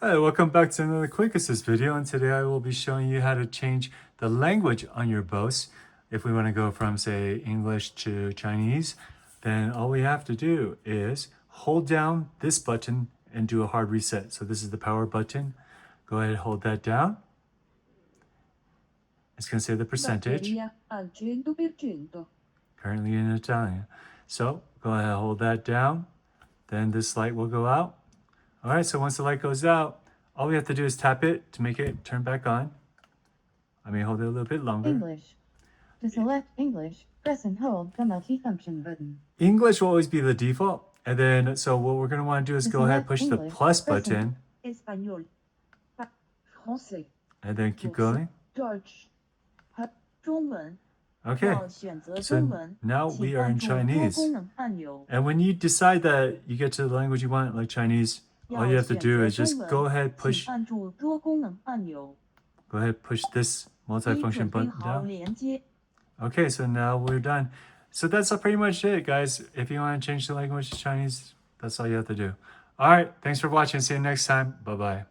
Hi, welcome back to another Quick Assist video, and today I will be showing you how to change the language on your Bose. If we want to go from, say, English to Chinese, then all we have to do is hold down this button and do a hard reset. So this is the power button. Go ahead and hold that down. It's going to say the percentage. Currently in Italian. So go ahead and hold that down. Then this light will go out. All right, so once the light goes out, all we have to do is tap it to make it turn back on. I may hold it a little bit longer. English. To select English, press and hold the multifunction button. English will always be the default. And then, so what we're going to want to do is To go ahead and push select the plus English, button. Espagnol. Français. And then keep going. Deutsch. 中文。 Okay, 要选择 so 中文， now 请 we are 按 in 住多 Chinese. 功能按钮。 And when you decide that you get to the language you want, like Chinese, all you have to do is just go ahead, push, 请按住多功能按钮。 go ahead, push this 已 multifunction 准备 button 好 down. 连接。 Okay, so now we're done. So that's pretty much it, guys. If you want to change the language to Chinese, that's all you have to do. All right, thanks for watching. See you next time. Bye-bye.